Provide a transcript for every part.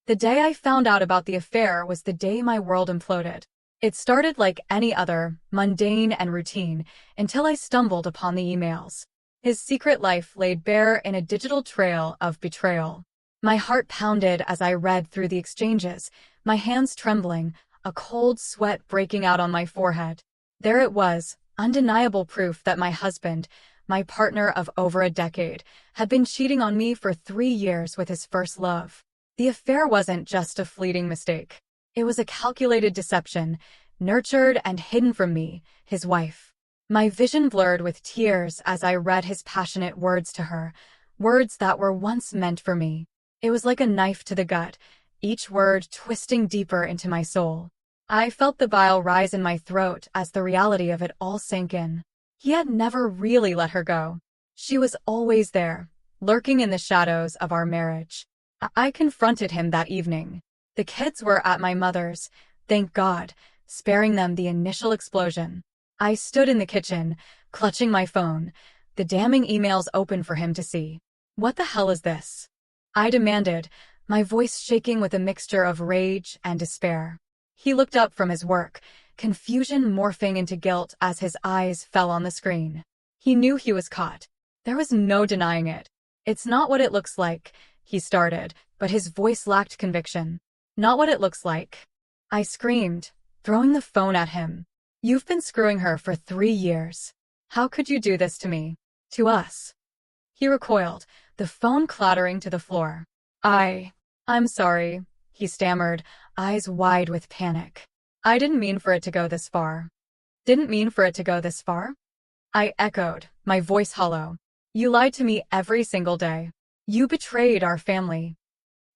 The day I found out about the affair was the day my world imploded. It started like any other, mundane and routine, until I stumbled upon the emails. His secret life laid bare in a digital trail of betrayal. My heart pounded as I read through the exchanges, my hands trembling, a cold sweat breaking out on my forehead. There it was, undeniable proof that my husband, my partner of over a decade, had been cheating on me for 3 years with his first love. The affair wasn't just a fleeting mistake. It was a calculated deception, nurtured and hidden from me, his wife. My vision blurred with tears as I read his passionate words to her, words that were once meant for me. It was like a knife to the gut, each word twisting deeper into my soul. I felt the bile rise in my throat as the reality of it all sank in. He had never really let her go. She was always there, lurking in the shadows of our marriage. I confronted him that evening. The kids were at my mother's, thank God, sparing them the initial explosion. I stood in the kitchen, clutching my phone, the damning emails open for him to see. "What the hell is this?" I demanded, my voice shaking with a mixture of rage and despair. He looked up from his work, confusion morphing into guilt as his eyes fell on the screen. He knew he was caught. There was no denying it. "It's not what it looks like," he started, but his voice lacked conviction. "Not what it looks like," I screamed, throwing the phone at him. "You've been screwing her for 3 years. How could you do this to me? To us?" He recoiled, the phone clattering to the floor. I'm sorry," he stammered, eyes wide with panic. "I didn't mean for it to go this far." "Didn't mean for it to go this far?" I echoed, my voice hollow. "You lied to me every single day. You betrayed our family."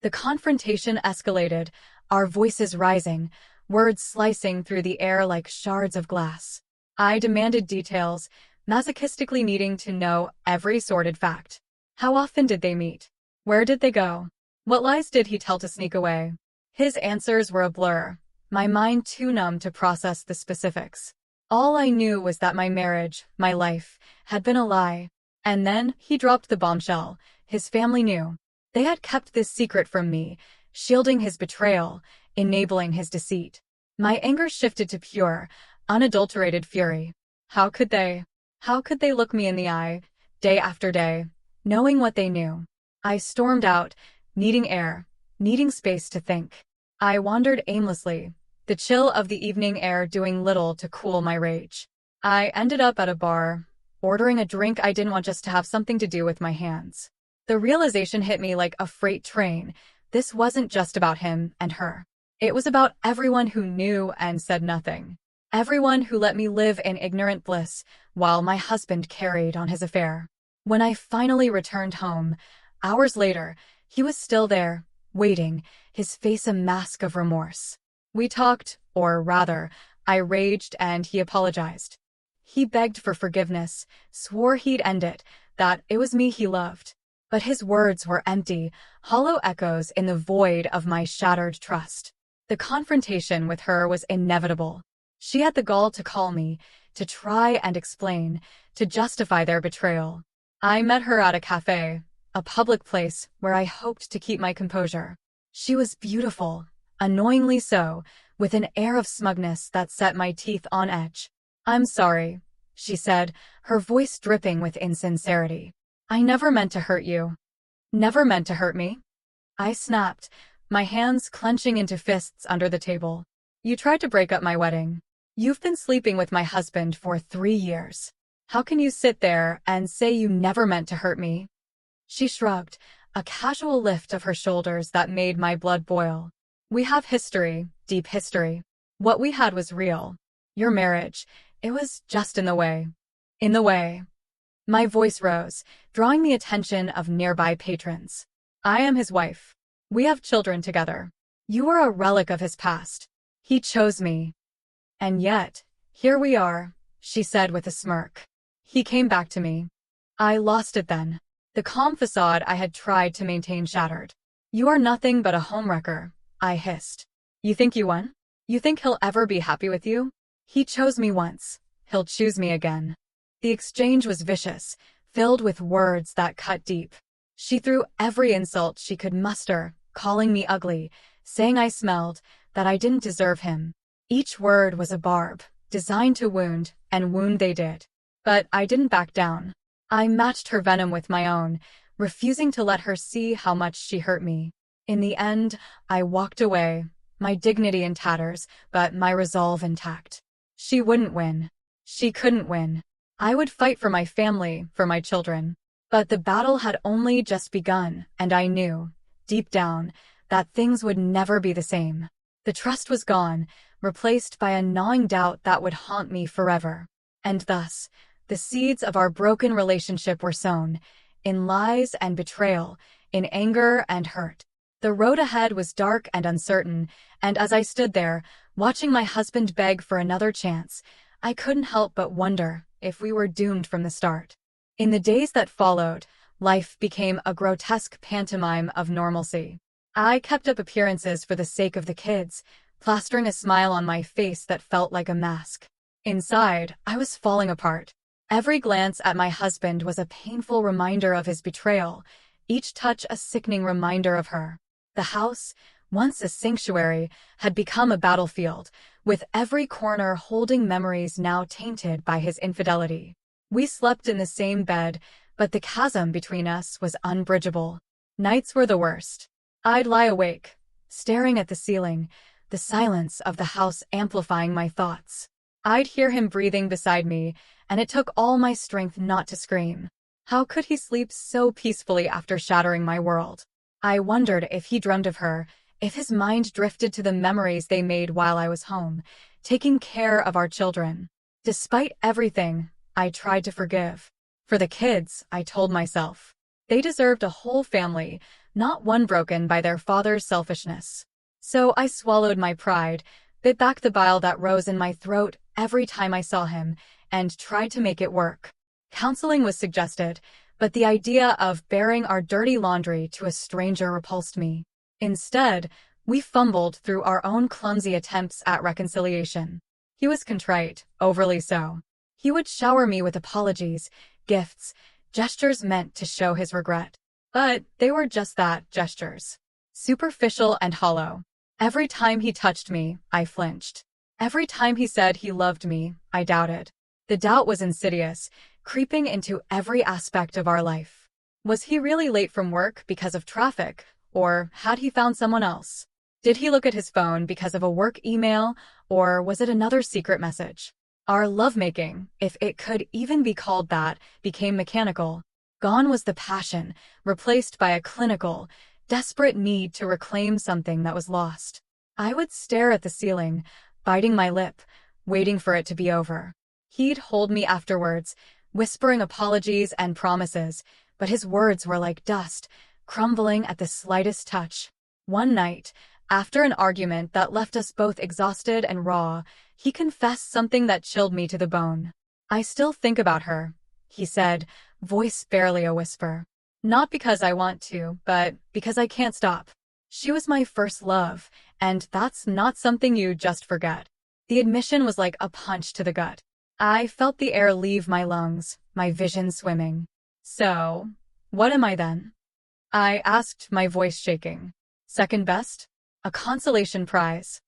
The confrontation escalated, our voices rising, words slicing through the air like shards of glass. I demanded details, masochistically needing to know every sordid fact. How often did they meet? Where did they go? What lies did he tell to sneak away? His answers were a blur, my mind too numb to process the specifics. All I knew was that my marriage, my life, had been a lie. And then he dropped the bombshell. His family knew. They had kept this secret from me, shielding his betrayal, enabling his deceit. My anger shifted to pure, unadulterated fury. How could they look me in the eye, day after day, knowing what they knew? I stormed out, needing air, needing space to think. I wandered aimlessly, the chill of the evening air doing little to cool my rage. I ended up at a bar, ordering a drink I didn't want just to have something to do with my hands. The realization hit me like a freight train. This wasn't just about him and her. It was about everyone who knew and said nothing. Everyone who let me live in ignorant bliss while my husband carried on his affair. When I finally returned home, hours later, he was still there, waiting, his face a mask of remorse. We talked, or rather, I raged and he apologized. He begged for forgiveness, swore he'd end it, that it was me he loved. But his words were empty, hollow echoes in the void of my shattered trust. The confrontation with her was inevitable. She had the gall to call me, to try and explain, to justify their betrayal. I met her at a cafe, a public place where I hoped to keep my composure. She was beautiful, annoyingly so, with an air of smugness that set my teeth on edge. "I'm sorry," she said, her voice dripping with insincerity. "I never meant to hurt you." "Never meant to hurt me?" I snapped, my hands clenching into fists under the table. "You tried to break up my wedding. You've been sleeping with my husband for 3 years. How can you sit there and say you never meant to hurt me?" She shrugged, a casual lift of her shoulders that made my blood boil. "We have history, deep history. What we had was real. Your marriage, it was just in the way." "In the way." My voice rose, drawing the attention of nearby patrons. "I am his wife. We have children together. You are a relic of his past. He chose me. And yet, here we are," she said with a smirk. "He came back to me." I lost it then. The calm facade I had tried to maintain shattered. "You are nothing but a homewrecker," I hissed. "You think you won? You think he'll ever be happy with you? He chose me once. He'll choose me again." The exchange was vicious, filled with words that cut deep. She threw every insult she could muster, calling me ugly, saying I smelled, that I didn't deserve him. Each word was a barb, designed to wound, and wound they did. But I didn't back down. I matched her venom with my own, refusing to let her see how much she hurt me. In the end, I walked away, my dignity in tatters, but my resolve intact. She wouldn't win. She couldn't win. I would fight for my family, for my children. But the battle had only just begun, and I knew, deep down, that things would never be the same. The trust was gone, replaced by a gnawing doubt that would haunt me forever. And thus, the seeds of our broken relationship were sown, in lies and betrayal, in anger and hurt. The road ahead was dark and uncertain, and as I stood there, watching my husband beg for another chance, I couldn't help but wonder if we were doomed from the start. In the days that followed, life became a grotesque pantomime of normalcy. I kept up appearances for the sake of the kids, plastering a smile on my face that felt like a mask. Inside, I was falling apart. Every glance at my husband was a painful reminder of his betrayal, each touch a sickening reminder of her. The house, once a sanctuary, had become a battlefield, with every corner holding memories now tainted by his infidelity. We slept in the same bed, but the chasm between us was unbridgeable. Nights were the worst. I'd lie awake, staring at the ceiling, the silence of the house amplifying my thoughts. I'd hear him breathing beside me, and it took all my strength not to scream. How could he sleep so peacefully after shattering my world? I wondered if he dreamed of her, if his mind drifted to the memories they made while I was home, taking care of our children. Despite everything, I tried to forgive. For the kids, I told myself. They deserved a whole family, not one broken by their father's selfishness. So I swallowed my pride, bit back the bile that rose in my throat every time I saw him, and tried to make it work. Counseling was suggested, but the idea of bearing our dirty laundry to a stranger repulsed me. Instead, we fumbled through our own clumsy attempts at reconciliation. He was contrite, overly so. He would shower me with apologies, gifts, gestures meant to show his regret. But they were just that, gestures. Superficial and hollow. Every time he touched me, I flinched. Every time he said he loved me, I doubted. The doubt was insidious, creeping into every aspect of our life. Was he really late from work because of traffic, or had he found someone else? Did he look at his phone because of a work email, or was it another secret message? Our lovemaking, if it could even be called that, became mechanical. Gone was the passion, replaced by a clinical, desperate need to reclaim something that was lost. I would stare at the ceiling, biting my lip, waiting for it to be over. He'd hold me afterwards, whispering apologies and promises, but his words were like dust, crumbling at the slightest touch. One night, after an argument that left us both exhausted and raw, he confessed something that chilled me to the bone. "I still think about her," he said, voice barely a whisper. "Not because I want to, but because I can't stop. She was my first love, and that's not something you just forget." The admission was like a punch to the gut. I felt the air leave my lungs, my vision swimming. "So, what am I then?" I asked, my voice shaking. "Second best? A consolation prize?"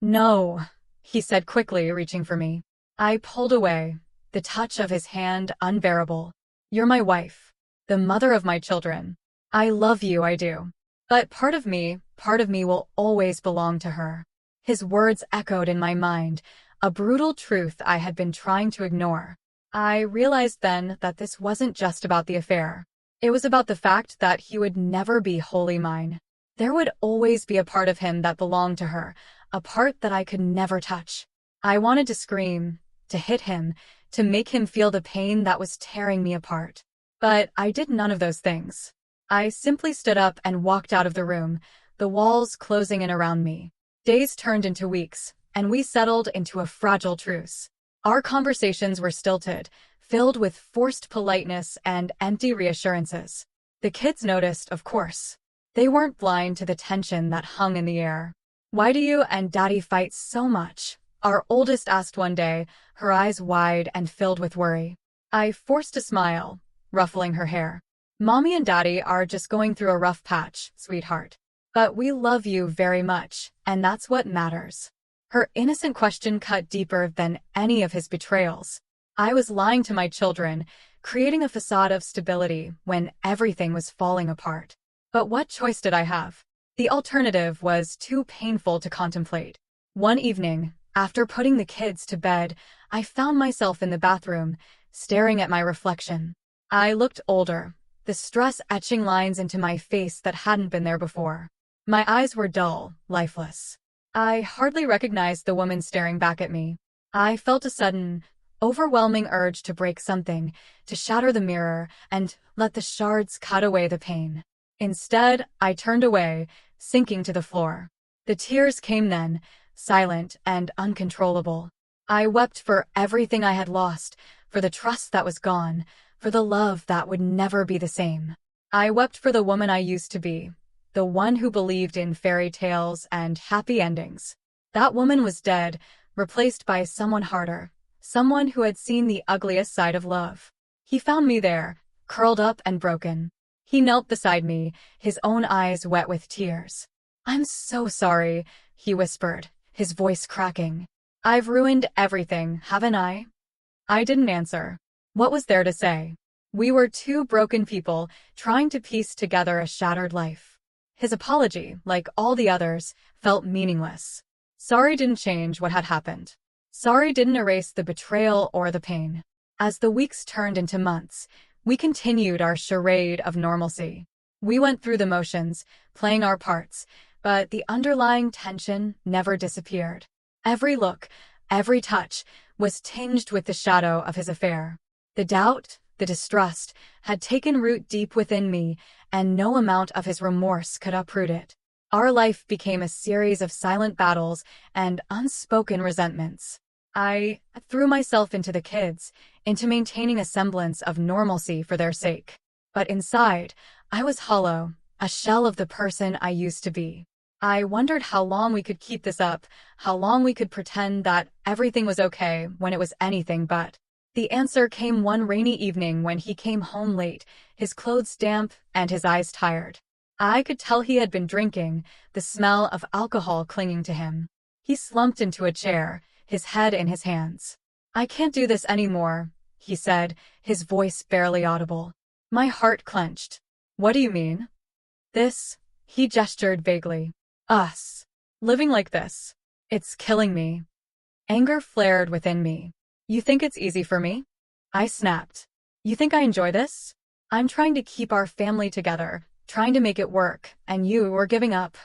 "No," he said quickly, reaching for me. I pulled away, the touch of his hand unbearable. "You're my wife, the mother of my children. I love you, I do. But part of me will always belong to her." His words echoed in my mind, a brutal truth I had been trying to ignore. I realized then that this wasn't just about the affair. It was about the fact that he would never be wholly mine. There would always be a part of him that belonged to her, a part that I could never touch. I wanted to scream, to hit him, to make him feel the pain that was tearing me apart. But I did none of those things. I simply stood up and walked out of the room, the walls closing in around me. Days turned into weeks, and we settled into a fragile truce. Our conversations were stilted, filled with forced politeness and empty reassurances. The kids noticed, of course. They weren't blind to the tension that hung in the air. "Why do you and Daddy fight so much?" our oldest asked one day, her eyes wide and filled with worry. I forced a smile, ruffling her hair. "Mommy and Daddy are just going through a rough patch, sweetheart." But we love you very much, and that's what matters. Her innocent question cut deeper than any of his betrayals. I was lying to my children, creating a facade of stability when everything was falling apart. But what choice did I have? The alternative was too painful to contemplate. One evening, after putting the kids to bed, I found myself in the bathroom, staring at my reflection. I looked older, the stress etching lines into my face that hadn't been there before. My eyes were dull, lifeless. I hardly recognized the woman staring back at me. I felt a sudden, overwhelming urge to break something, to shatter the mirror, and let the shards cut away the pain. Instead, I turned away, sinking to the floor. The tears came then, silent and uncontrollable. I wept for everything I had lost, for the trust that was gone, for the love that would never be the same. I wept for the woman I used to be, the one who believed in fairy tales and happy endings. That woman was dead, replaced by someone harder, someone who had seen the ugliest side of love. He found me there, curled up and broken. He knelt beside me, his own eyes wet with tears. "I'm so sorry," he whispered, his voice cracking. "I've ruined everything, haven't I?" I didn't answer. What was there to say? We were two broken people, trying to piece together a shattered life. His apology, like all the others, felt meaningless. Sorry didn't change what had happened. Sorry didn't erase the betrayal or the pain. As the weeks turned into months, we continued our charade of normalcy. We went through the motions, playing our parts, but the underlying tension never disappeared. Every look, every touch, was tinged with the shadow of his affair. The doubt, the distrust, had taken root deep within me, and no amount of his remorse could uproot it. Our life became a series of silent battles and unspoken resentments. I threw myself into the kids, into maintaining a semblance of normalcy for their sake. But inside, I was hollow, a shell of the person I used to be. I wondered how long we could keep this up, how long we could pretend that everything was okay when it was anything but. The answer came one rainy evening when he came home late, his clothes damp and his eyes tired. I could tell he had been drinking, the smell of alcohol clinging to him. He slumped into a chair, his head in his hands. "I can't do this anymore," he said, his voice barely audible. My heart clenched. "What do you mean?" "This," he gestured vaguely. "Us. Living like this. It's killing me." Anger flared within me. "You think it's easy for me?" I snapped. "You think I enjoy this? I'm trying to keep our family together, trying to make it work, and you are giving up."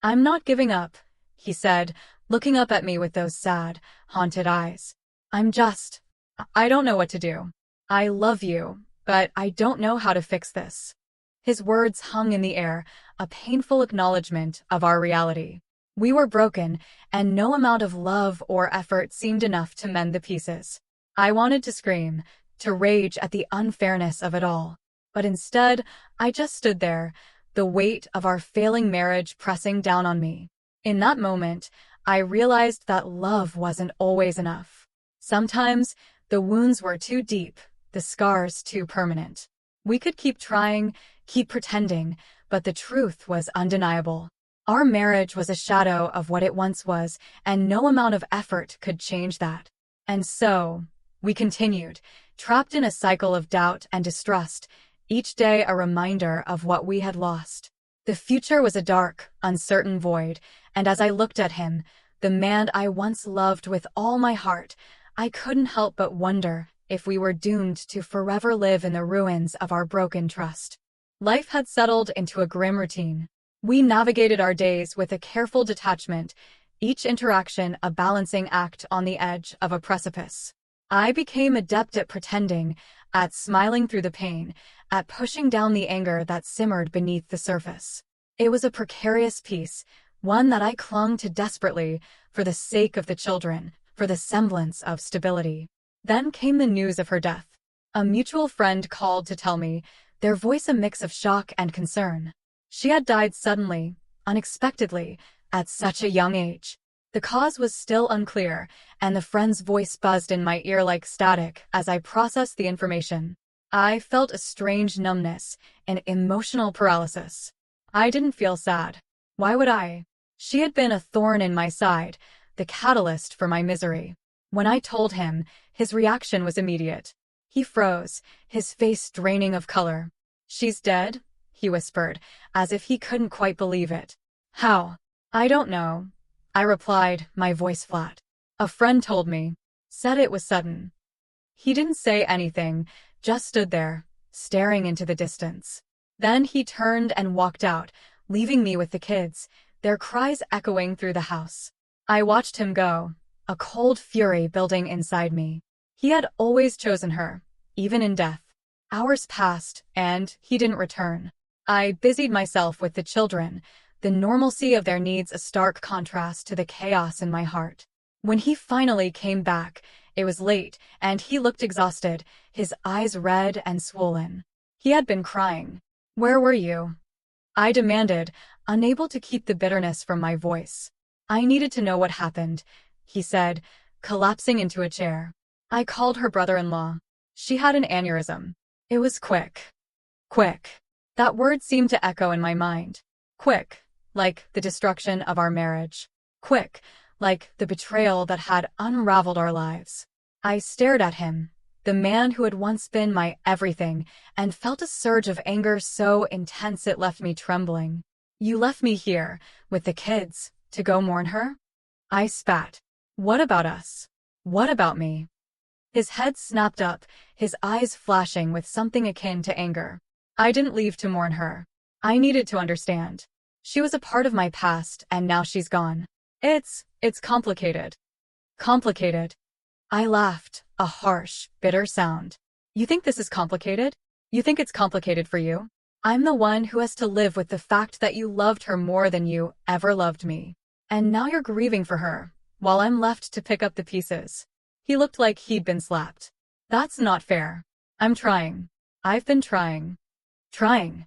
"I'm not giving up," he said, looking up at me with those sad, haunted eyes. I don't know what to do. I love you, but I don't know how to fix this." His words hung in the air, a painful acknowledgement of our reality. We were broken, and no amount of love or effort seemed enough to mend the pieces. I wanted to scream, to rage at the unfairness of it all. But instead, I just stood there, the weight of our failing marriage pressing down on me. In that moment, I realized that love wasn't always enough. Sometimes, the wounds were too deep, the scars too permanent. We could keep trying, keep pretending, but the truth was undeniable. Our marriage was a shadow of what it once was, and no amount of effort could change that. And so, we continued, trapped in a cycle of doubt and distrust, each day a reminder of what we had lost. The future was a dark, uncertain void, and as I looked at him, the man I once loved with all my heart, I couldn't help but wonder if we were doomed to forever live in the ruins of our broken trust. Life had settled into a grim routine. We navigated our days with a careful detachment, each interaction a balancing act on the edge of a precipice. I became adept at pretending, at smiling through the pain, at pushing down the anger that simmered beneath the surface. It was a precarious peace, one that I clung to desperately, for the sake of the children, for the semblance of stability. Then came the news of her death. A mutual friend called to tell me, their voice a mix of shock and concern. She had died suddenly, unexpectedly, at such a young age. The cause was still unclear, and the friend's voice buzzed in my ear like static as I processed the information. I felt a strange numbness, an emotional paralysis. I didn't feel sad. Why would I? She had been a thorn in my side, the catalyst for my misery. When I told him, his reaction was immediate. He froze, his face draining of color. "She's dead?" he whispered, as if he couldn't quite believe it. "How?" "I don't know," I replied, my voice flat. "A friend told me. Said it was sudden." He didn't say anything, just stood there, staring into the distance. Then he turned and walked out, leaving me with the kids, their cries echoing through the house. I watched him go, a cold fury building inside me. He had always chosen her, even in death. Hours passed, and he didn't return. I busied myself with the children, the normalcy of their needs a stark contrast to the chaos in my heart. When he finally came back, it was late, and he looked exhausted, his eyes red and swollen. He had been crying. "Where were you?" I demanded, unable to keep the bitterness from my voice. "I needed to know what happened," he said, collapsing into a chair. "I called her brother-in-law. She had an aneurysm. It was quick." Quick. That word seemed to echo in my mind. Quick, like the destruction of our marriage. Quick, like the betrayal that had unraveled our lives. I stared at him, the man who had once been my everything, and felt a surge of anger so intense it left me trembling. "You left me here, with the kids, to go mourn her?" I spat. "What about us? What about me?" His head snapped up, his eyes flashing with something akin to anger. "I didn't leave to mourn her. I needed to understand. She was a part of my past, and now she's gone. It's complicated." Complicated. I laughed, a harsh, bitter sound. "You think this is complicated? You think it's complicated for you? I'm the one who has to live with the fact that you loved her more than you ever loved me. And now you're grieving for her, while I'm left to pick up the pieces." He looked like he'd been slapped. "That's not fair. I'm trying. I've been trying." Trying.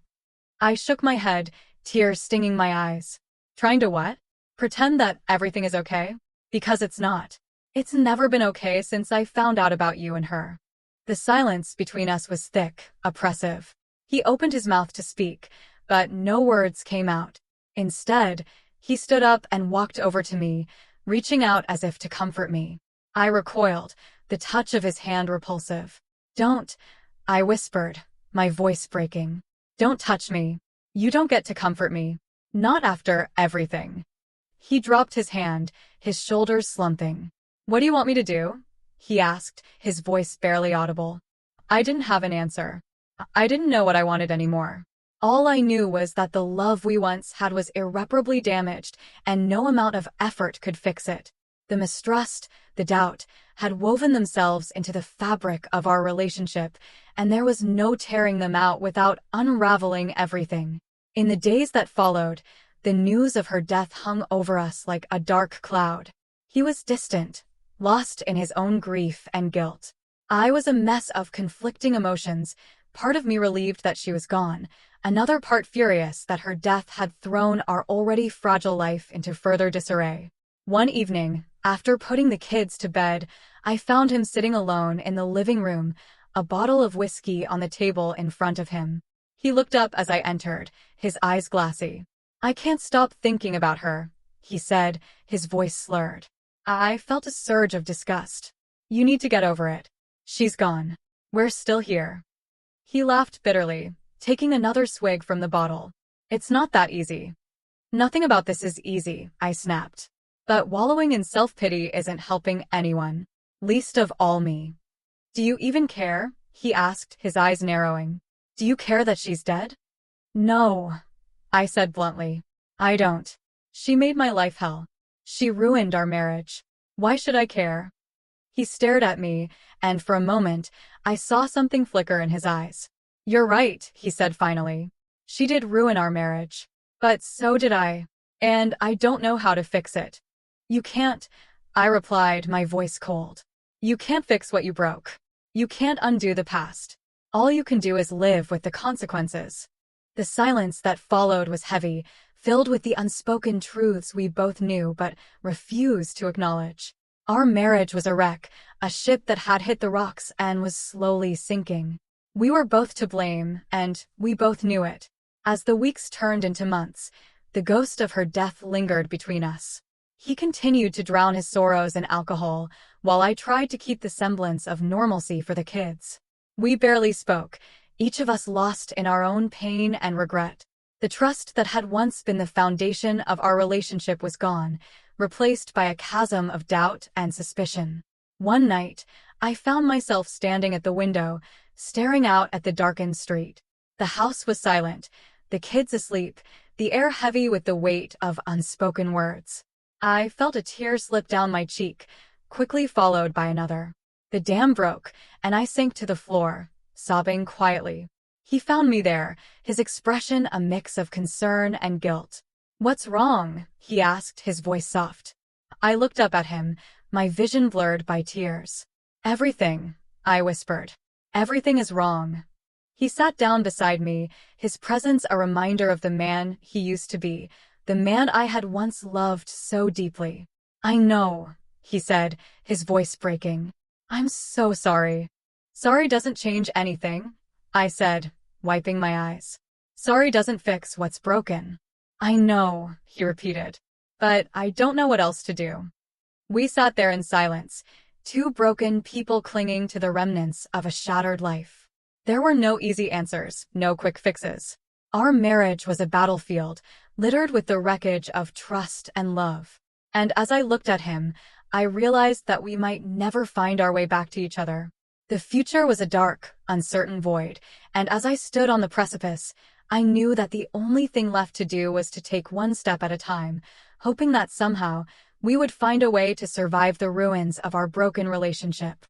I shook my head, tears stinging my eyes. "Trying to what? Pretend that everything is okay? Because it's not. It's never been okay since I found out about you and her." The silence between us was thick, oppressive. He opened his mouth to speak, but no words came out. Instead, he stood up and walked over to me, reaching out as if to comfort me. I recoiled, the touch of his hand repulsive. "Don't," I whispered, my voice breaking. "Don't touch me. You don't get to comfort me. Not after everything." He dropped his hand, his shoulders slumping. "What do you want me to do?" he asked, his voice barely audible. I didn't have an answer. I didn't know what I wanted anymore. All I knew was that the love we once had was irreparably damaged, and no amount of effort could fix it. The mistrust, the doubt, had woven themselves into the fabric of our relationship, and there was no tearing them out without unraveling everything. In the days that followed, the news of her death hung over us like a dark cloud. He was distant, lost in his own grief and guilt. I was a mess of conflicting emotions, part of me relieved that she was gone, another part furious that her death had thrown our already fragile life into further disarray. One evening, after putting the kids to bed, I found him sitting alone in the living room, a bottle of whiskey on the table in front of him. He looked up as I entered, his eyes glassy. "I can't stop thinking about her," he said, his voice slurred. I felt a surge of disgust. "You need to get over it. She's gone. We're still here." He laughed bitterly, taking another swig from the bottle. "It's not that easy." "Nothing about this is easy," I snapped. "But wallowing in self-pity isn't helping anyone. Least of all me." "Do you even care?" he asked, his eyes narrowing. "Do you care that she's dead?" "No," I said bluntly. "I don't. She made my life hell. She ruined our marriage. Why should I care?" He stared at me, and for a moment, I saw something flicker in his eyes. "You're right," he said finally. "She did ruin our marriage. But so did I. And I don't know how to fix it." "You can't," I replied, my voice cold. "You can't fix what you broke. You can't undo the past. All you can do is live with the consequences." The silence that followed was heavy, filled with the unspoken truths we both knew but refused to acknowledge. Our marriage was a wreck, a ship that had hit the rocks and was slowly sinking. We were both to blame, and we both knew it. As the weeks turned into months, The ghost of her death lingered between us. He continued to drown his sorrows in alcohol, while I tried to keep the semblance of normalcy for the kids. We barely spoke, each of us lost in our own pain and regret. The trust that had once been the foundation of our relationship was gone, replaced by a chasm of doubt and suspicion. One night, I found myself standing at the window, staring out at the darkened street. The house was silent, the kids asleep, the air heavy with the weight of unspoken words. I felt a tear slip down my cheek, quickly followed by another. The dam broke, and I sank to the floor, sobbing quietly. He found me there, his expression a mix of concern and guilt. "What's wrong?" he asked, his voice soft. I looked up at him, my vision blurred by tears. "Everything," I whispered. "Everything is wrong." He sat down beside me, his presence a reminder of the man he used to be, the man I had once loved so deeply. "I know," he said, his voice breaking. "I'm so sorry." "Sorry doesn't change anything," I said, wiping my eyes. "Sorry doesn't fix what's broken." "I know," he repeated. "But I don't know what else to do." We sat there in silence, two broken people clinging to the remnants of a shattered life. There were no easy answers, no quick fixes. Our marriage was a battlefield, littered with the wreckage of trust and love. And as I looked at him, I realized that we might never find our way back to each other. The future was a dark, uncertain void, and as I stood on the precipice, I knew that the only thing left to do was to take one step at a time, hoping that somehow we would find a way to survive the ruins of our broken relationship.